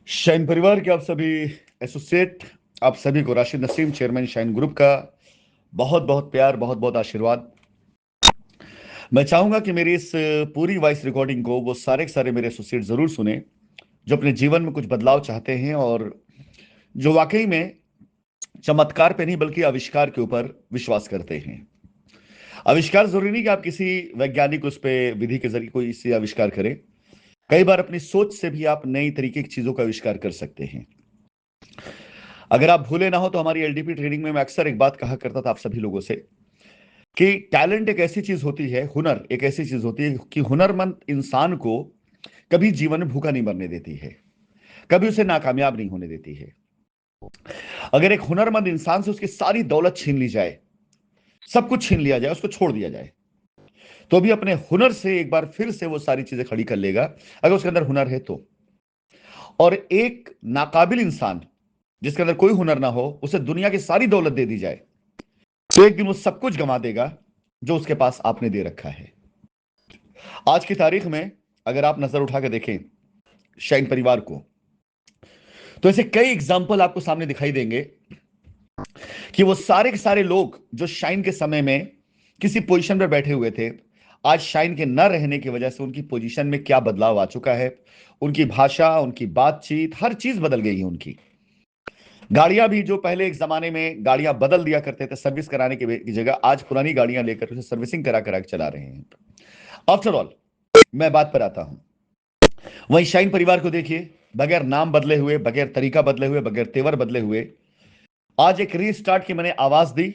Shine परिवार के आप सभी एसोसिएट, आप सभी को Rashid Naseem, chairman shine group का बहुत बहुत प्यार, बहुत बहुत आशीर्वाद। मैं चाहूंगा कि मेरी इस पूरी वॉइस रिकॉर्डिंग को वो सारे के सारे मेरे एसोसिएट जरूर सुने जो अपने जीवन में कुछ बदलाव चाहते हैं और जो वाकई में चमत्कार पे नहीं बल्कि आविष्कार के ऊपर विश्वास करते हैं। आविष्कार जरूरी नहीं कि आप किसी वैज्ञानिक उस पर विधि के जरिए कोई इसे आविष्कार करें। कई बार अपनी सोच से भी आप नई तरीके की चीजों का आविष्कार कर सकते हैं। अगर आप भूले ना हो तो हमारी एलडीपी ट्रेनिंग में मैं अक्सर एक बात कहा करता था आप सभी लोगों से कि टैलेंट एक ऐसी चीज होती है, हुनर एक ऐसी चीज होती है कि हुनरमंद इंसान को कभी जीवन में भूखा नहीं मरने देती है, कभी उसे नाकामयाब नहीं होने देती है। अगर एक हुनरमंद इंसान से उसकी सारी दौलत छीन ली जाए, सब कुछ छीन लिया जाए, उसको छोड़ दिया जाए, तो भी अपने हुनर से एक बार फिर से वो सारी चीजें खड़ी कर लेगा, अगर उसके अंदर हुनर है तो। और एक नाकाबिल इंसान जिसके अंदर कोई हुनर ना हो, उसे दुनिया की सारी दौलत दे दी जाए तो एक दिन वो सब कुछ गंवा देगा जो उसके पास आपने दे रखा है। आज की तारीख में अगर आप नजर उठा के देखें शाइन परिवार को, तो ऐसे कई एग्जाम्पल आपको सामने दिखाई देंगे कि वो सारे के सारे लोग जो शाइन के समय में किसी पोजीशन पर बैठे हुए थे, आज शाइन के न रहने की वजह से उनकी पोजीशन में क्या बदलाव आ चुका है। उनकी भाषा, उनकी बातचीत, हर चीज बदल गई है उनकी। गाड़ियां भी जो पहले एक जमाने में गाड़ियां बदल दिया करते थे सर्विस कराने की जगह, आज पुरानी गाड़ियां लेकर उसे सर्विसिंग करा करा के चला रहे हैं। आफ्टर ऑल, मैं बात पर आता हूं, वहीं शाइन परिवार को देखिए, बगैर नाम बदले हुए, बगैर तरीका बदले हुए, बगैर तेवर बदले हुए, आज एक रीस्टार्ट की मैंने आवाज दी।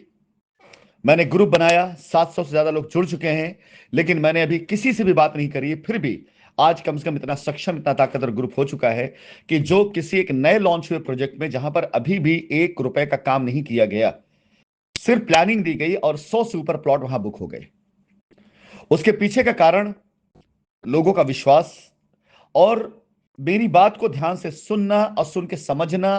मैंने ग्रुप बनाया, 700 से ज्यादा लोग जुड़ चुके हैं, लेकिन मैंने अभी किसी से भी बात नहीं करी। फिर भी आज कम से कम इतना सक्षम, इतना ताकतवर ग्रुप हो चुका है कि जो किसी एक नए लॉन्च हुए प्रोजेक्ट में, जहां पर अभी भी 1 रुपए का काम नहीं किया गया, सिर्फ प्लानिंग दी गई और 100 से ऊपर प्लॉट वहां बुक हो गए। उसके पीछे का कारण लोगों का विश्वास और मेरी बात को ध्यान से सुनना और सुन के समझना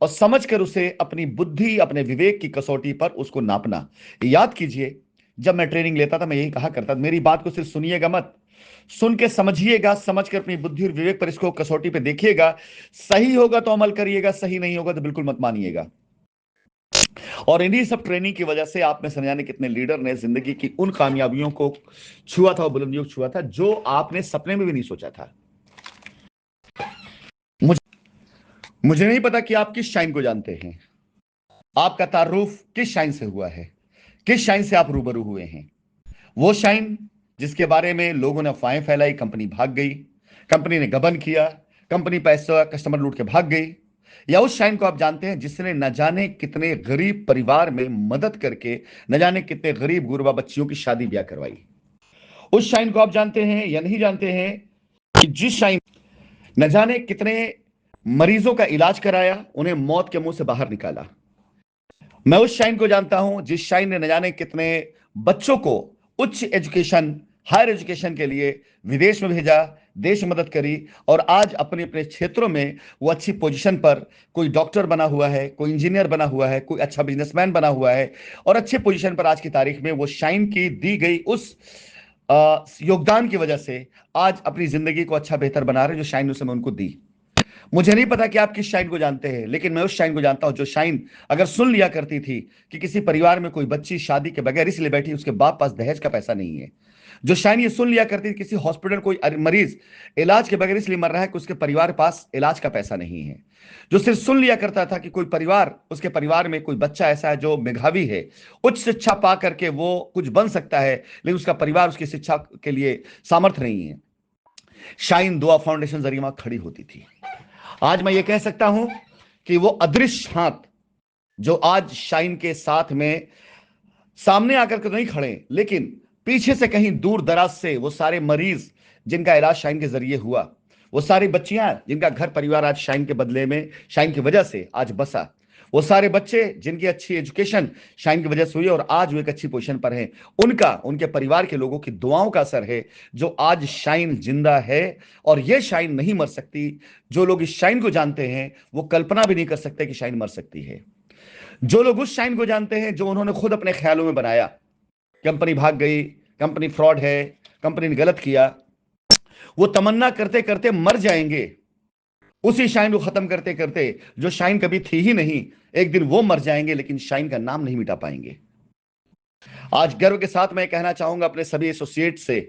और समझकर उसे अपनी बुद्धि, अपने विवेक की कसौटी पर उसको नापना। याद कीजिए, जब मैं ट्रेनिंग लेता था मैं यही कहा करता था, मेरी बात को सिर्फ सुनिएगा मत, सुन के समझिएगा, समझ कर अपनी बुद्धि और विवेक पर इसको कसौटी पे देखिएगा। सही होगा तो अमल करिएगा, सही नहीं होगा तो बिल्कुल मत मानिएगा। और इन्हीं सब ट्रेनिंग की वजह से आप में समझ जाने कितने लीडर ने जिंदगी की उन कामयाबियों को छुआ था, बुलंदियों को छुआ था जो आपने सपने में भी नहीं सोचा था। मुझे मुझे नहीं पता कि आप किस शाइन को जानते हैं, आपका तारुफ किस शाइन से हुआ है, किस शाइन से आप रूबरू हुए हैं। वो शाइन जिसके बारे में लोगों ने अफवाहें फैलाई, कंपनी भाग गई, कंपनी ने गबन किया, कंपनी पैसा कस्टमर लूट के भाग गई। या उस शाइन को आप जानते हैं जिसने न जाने कितने गरीब परिवार में मदद करके न जाने कितने गरीब गुरबा बच्चियों की शादी ब्याह करवाई। उस शाइन को आप जानते हैं या नहीं जानते हैं कि जिस शाइन न जाने कितने मरीजों का इलाज कराया, उन्हें मौत के मुंह से बाहर निकाला। मैं उस शाइन को जानता हूं जिस शाइन ने न जाने कितने बच्चों को उच्च एजुकेशन, हायर एजुकेशन के लिए विदेश में भेजा, देश में मदद करी, और आज अपने अपने क्षेत्रों में वो अच्छी पोजीशन पर, कोई डॉक्टर बना हुआ है, कोई इंजीनियर बना हुआ है, कोई अच्छा बिजनेसमैन बना हुआ है, और अच्छे पोजीशन पर आज की तारीख में वो शाइन की दी गई उस योगदान की वजह से आज अपनी जिंदगी को अच्छा बेहतर बना रहे, जो शाइन उस समय उनको दी। मुझे नहीं पता कि आप किस शाइन को जानते हैं, लेकिन मैं उस शाइन को जानता हूं जो शाइन अगर सुन लिया करती थी कि किसी परिवार में कोई बच्ची शादी के बगैर इसलिए बैठी उसके बाप पास दहेज का पैसा नहीं है, जो शाइन ये सुन लिया करती थी किसी हॉस्पिटल कोई मरीज इलाज के बगैर इसलिए मर रहा है कि उसके परिवार पास इलाज का पैसा नहीं है, जो सिर्फ सुन लिया करता था कि कोई परिवार, उसके परिवार में कोई बच्चा ऐसा है जो मेधावी है, उच्च शिक्षा पा करके वो कुछ बन सकता है, लेकिन उसका परिवार उसकी शिक्षा के लिए सामर्थ्य नहीं है, शाइन दुआ फाउंडेशन जरिए वहां खड़ी होती थी। आज मैं ये कह सकता हूं कि वो अदृश्य हाथ जो आज शाइन के साथ में सामने आकर के तो नहीं खड़े, लेकिन पीछे से कहीं दूर दराज से वो सारे मरीज जिनका इलाज शाइन के जरिए हुआ, वो सारी बच्चियां जिनका घर परिवार आज शाइन के बदले में, शाइन की वजह से आज बसा, वो सारे बच्चे जिनकी अच्छी एजुकेशन शाइन की वजह से हुई और आज वो एक अच्छी पोजीशन पर हैं, उनका, उनके परिवार के लोगों की दुआओं का असर है जो आज शाइन जिंदा है। और ये शाइन नहीं मर सकती। जो लोग इस शाइन को जानते हैं वो कल्पना भी नहीं कर सकते कि शाइन मर सकती है। जो लोग उस शाइन को जानते हैं जो उन्होंने खुद अपने ख्यालों में बनाया, कंपनी भाग गई, कंपनी फ्रॉड है, कंपनी ने गलत किया, वो तमन्ना करते करते मर जाएंगे। उसी शाइन को खत्म करते करते जो शाइन कभी थी ही नहीं, एक दिन वो मर जाएंगे लेकिन शाइन का नाम नहीं मिटा पाएंगे। आज गर्व के साथ मैं कहना चाहूंगा अपने सभी एसोसिएट से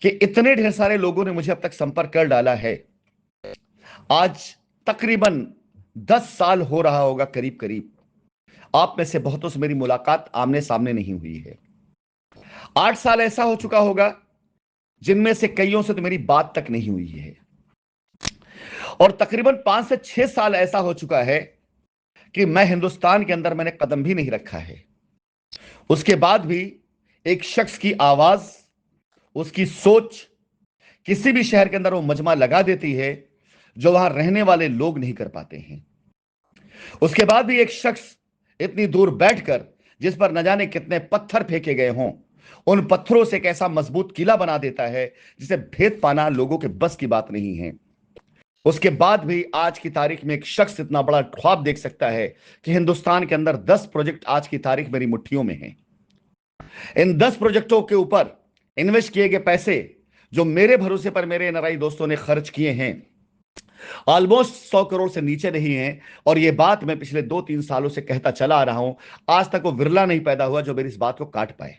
कि इतने ढेर सारे लोगों ने मुझे अब तक संपर्क कर डाला है। आज तकरीबन 10 साल हो रहा होगा करीब करीब। आप में से बहुतों से मेरी मुलाकात आमने सामने नहीं हुई है। 8 साल ऐसा हो चुका होगा जिनमें से कईयों से तो मेरी बात तक नहीं हुई है। और तकरीबन 5 से 6 साल ऐसा हो चुका है कि मैं हिंदुस्तान के अंदर मैंने कदम भी नहीं रखा है। उसके बाद भी एक शख्स की आवाज, उसकी सोच किसी भी शहर के अंदर वो मजमा लगा देती है जो वहां रहने वाले लोग नहीं कर पाते हैं। उसके बाद भी एक शख्स इतनी दूर बैठकर जिस पर न जाने कितने पत्थर फेंके गए हों, उन पत्थरों से एक ऐसा मजबूत किला बना देता है जिसे भेद पाना लोगों के बस की बात नहीं है। उसके बाद भी आज की तारीख में एक शख्स इतना बड़ा ख्वाब देख सकता है कि हिंदुस्तान के अंदर 10 प्रोजेक्ट आज की तारीख मेरी मुट्ठियों में हैं। इन 10 प्रोजेक्टों के ऊपर इन्वेस्ट किए गए पैसे जो मेरे भरोसे पर मेरे एनआरआई दोस्तों ने खर्च किए हैं, ऑलमोस्ट 100 करोड़ से नीचे नहीं है। और यह बात मैं पिछले 2-3 सालों से कहता चला आ रहा हूं। आज तक वो विरला नहीं पैदा हुआ जो मेरी इस बात को काट पाए।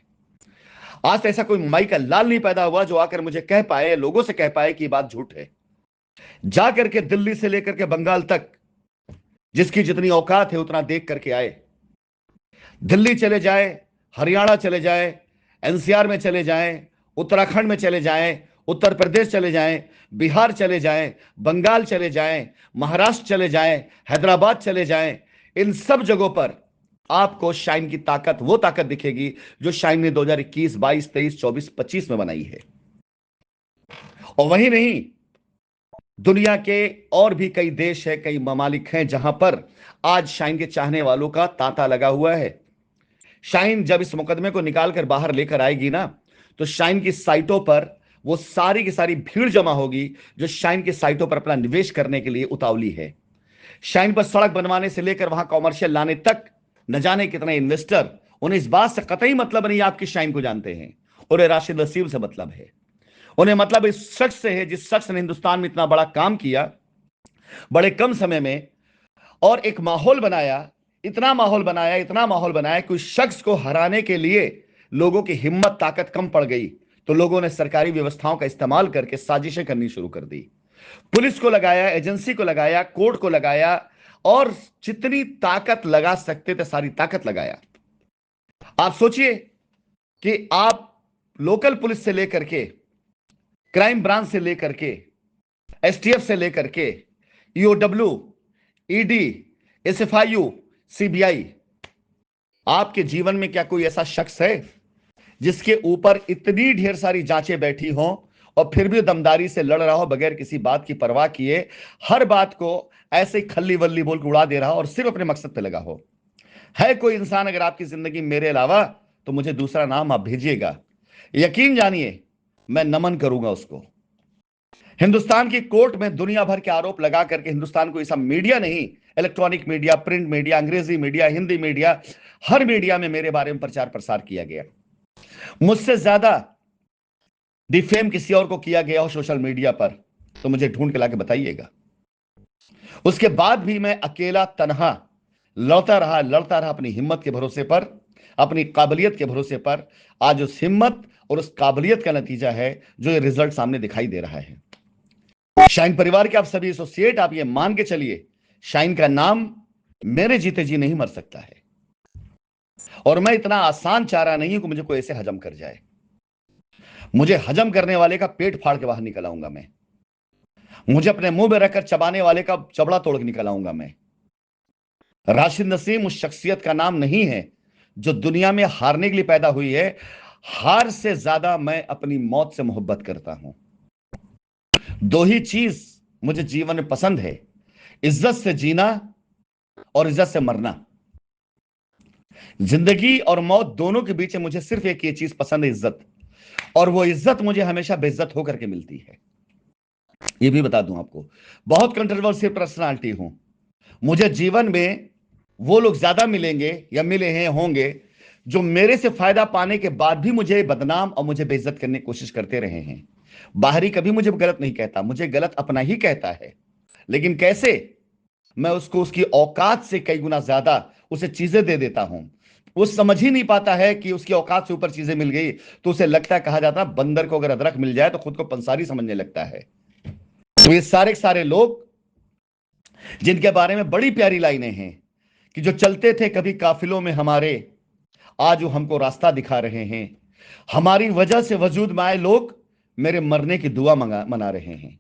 आज तक ऐसा कोई माई का लाल नहीं पैदा हुआ जो आकर मुझे कह पाए, लोगों से कह पाए कि बात झूठ है। जाकर के दिल्ली से लेकर के बंगाल तक जिसकी जितनी औकात है उतना देख करके आए। दिल्ली चले जाए, हरियाणा चले जाए, एनसीआर में चले जाएं, उत्तराखंड में चले जाएं, उत्तर प्रदेश चले जाएं, बिहार चले जाएं, बंगाल चले जाएं, महाराष्ट्र चले जाएं, हैदराबाद चले जाएं। इन सब जगहों पर आपको शाइन की ताकत, वो ताकत दिखेगी जो शाइन ने 2021, 22, 23, 24, 25 में बनाई है। और वही नहीं, दुनिया के और भी कई देश है, कई ममालिक हैं जहां पर आज शाइन के चाहने वालों का तांता लगा हुआ है। शाइन जब इस मुकदमे को निकालकर बाहर लेकर आएगी ना, तो शाइन की साइटों पर वो सारी की सारी भीड़ जमा होगी जो शाइन की साइटों पर अपना निवेश करने के लिए उतावली है। शाइन पर सड़क बनवाने से लेकर वहां कॉमर्शियल लाने तक न जाने कितने इन्वेस्टर, उन्हें इस बात से कतई मतलब नहीं आपकी शाइन को जानते हैं। उन्हें राशिद नसीम से मतलब है, उन्हें मतलब इस शख्स से है जिस शख्स ने हिंदुस्तान में इतना बड़ा काम किया बड़े कम समय में, और एक माहौल बनाया, इतना माहौल बनाया, इतना माहौल बनाया कि उस शख्स को हराने के लिए लोगों की हिम्मत ताकत कम पड़ गई तो लोगों ने सरकारी व्यवस्थाओं का इस्तेमाल करके साजिशें करनी शुरू कर दी। पुलिस को लगाया, एजेंसी को लगाया, कोर्ट को लगाया, और जितनी ताकत लगा सकते थे सारी ताकत लगाया। आप सोचिए कि आप लोकल पुलिस से लेकर के, क्राइम ब्रांच से लेकर के, एसटीएफ से लेकर के, ईओडब्ल्यू, ईडी, एसएफआईयू, सीबीआई, आपके जीवन में क्या कोई ऐसा शख्स है जिसके ऊपर इतनी ढेर सारी जांचें बैठी हों और फिर भी दमदारी से लड़ रहा हो बगैर किसी बात की परवाह किए, हर बात को ऐसे ही खल्ली वल्ली बोल के उड़ा दे रहा हो और सिर्फ अपने मकसद पे लगा हो? है कोई इंसान अगर आपकी जिंदगी मेरे अलावा, तो मुझे दूसरा नाम आप भेजिएगा, यकीन जानिए मैं नमन करूंगा उसको। हिंदुस्तान की कोर्ट में दुनिया भर के आरोप लगा करके हिंदुस्तान को ऐसा मीडिया नहीं, इलेक्ट्रॉनिक मीडिया, प्रिंट मीडिया, अंग्रेजी मीडिया, हिंदी मीडिया, हर मीडिया में मेरे बारे में प्रचार प्रसार किया गया। मुझसे ज्यादा डिफेम किसी और को किया गया हो सोशल मीडिया पर तो मुझे ढूंढ के लाके बताइएगा। उसके बाद भी मैं अकेला तनहा लड़ता रहा अपनी हिम्मत के भरोसे पर, अपनी काबिलियत के भरोसे पर। आज उस हिम्मत और उस काबिलियत का नतीजा है जो ये रिजल्ट सामने दिखाई दे रहा है। शाइन परिवार के आप सभी एसोसिएट, आप ये मान के चलिए शाइन का नाम मेरे जीते जी नहीं मर सकता है। और मैं इतना आसान चारा नहीं हूं कि मुझे कोई ऐसे हजम कर जाए। मुझे हजम करने वाले का पेट फाड़ के बाहर निकल आऊंगा मैं। मुझे अपने मुंह में रखकर चबाने वाले का चबड़ा तोड़ के निकल आऊंगा मैं। राशिद नसीम उस शख्सियत का नाम नहीं है जो दुनिया में हारने के लिए पैदा हुई है। हार से ज्यादा मैं अपनी मौत से मोहब्बत करता हूं। दो ही चीज मुझे जीवन में पसंद है, इज्जत से जीना और इज्जत से मरना। जिंदगी और मौत दोनों के बीच मुझे सिर्फ एक ये चीज पसंद है, इज्जत। और वो इज्जत मुझे हमेशा बेइज्जत होकर के मिलती है। ये भी बता दूं आपको, बहुत कंट्रोवर्शियल पर्सनालिटी हूं। मुझे जीवन में वो लोग ज्यादा मिलेंगे या मिले हैं होंगे जो मेरे से फायदा पाने के बाद भी मुझे बदनाम और मुझे बेइज्जत करने की कोशिश करते रहे हैं। बाहरी कभी मुझे गलत नहीं कहता, मुझे गलत अपना ही कहता है। लेकिन कैसे? मैं उसको उसकी औकात से कई गुना ज्यादा उसे चीजें दे देता हूं। वो समझ ही नहीं पाता है कि उसकी औकात से ऊपर चीजें मिल गई, तो उसे लगता है, कहा जाता है बंदर को अगर अदरक मिल जाए तो खुद को पंसारी समझने लगता है। तो ये सारे के सारे लोग जिनके बारे में बड़ी प्यारी लाइनें हैं कि जो चलते थे कभी काफिलों में हमारे, आज वो हमको रास्ता दिखा रहे हैं। हमारी वजह से वजूद में आए लोग मेरे मरने की दुआ मना रहे हैं।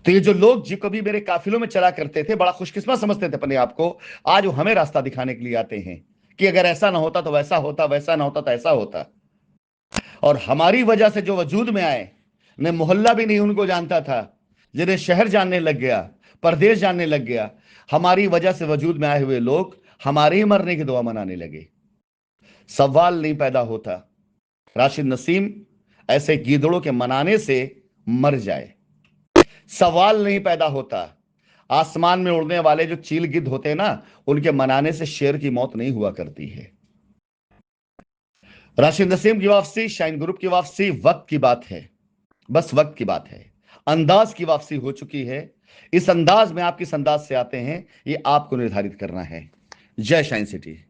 तो ये जो लोग जो कभी मेरे काफिलों में चला करते थे, बड़ा खुशकिस्मत समझते थे अपने आप को, आज वो हमें रास्ता दिखाने के लिए आते हैं कि अगर ऐसा ना होता तो वैसा होता, वैसा ना होता तो ऐसा होता। और हमारी वजह से जो वजूद में आए, ने मोहल्ला भी नहीं उनको जानता था, जिन्हें शहर जानने लग गया, परदेश जानने लग गया, हमारी वजह से वजूद में आए हुए लोग हमारे ही मरने की दुआ मनाने लगे। सवाल नहीं पैदा होता राशिद नसीम ऐसे गीदड़ों के मनाने से मर जाए। सवाल नहीं पैदा होता आसमान में उड़ने वाले जो चील गिद्ध होते हैं ना, उनके मनाने से शेर की मौत नहीं हुआ करती है। राशिद नसीम की वापसी, शाइन ग्रुप की वापसी वक्त की बात है, बस वक्त की बात है। अंदाज की वापसी हो चुकी है। इस अंदाज में आप किस अंदाज से आते हैं, ये आपको निर्धारित करना है। जय शाइन सिटी।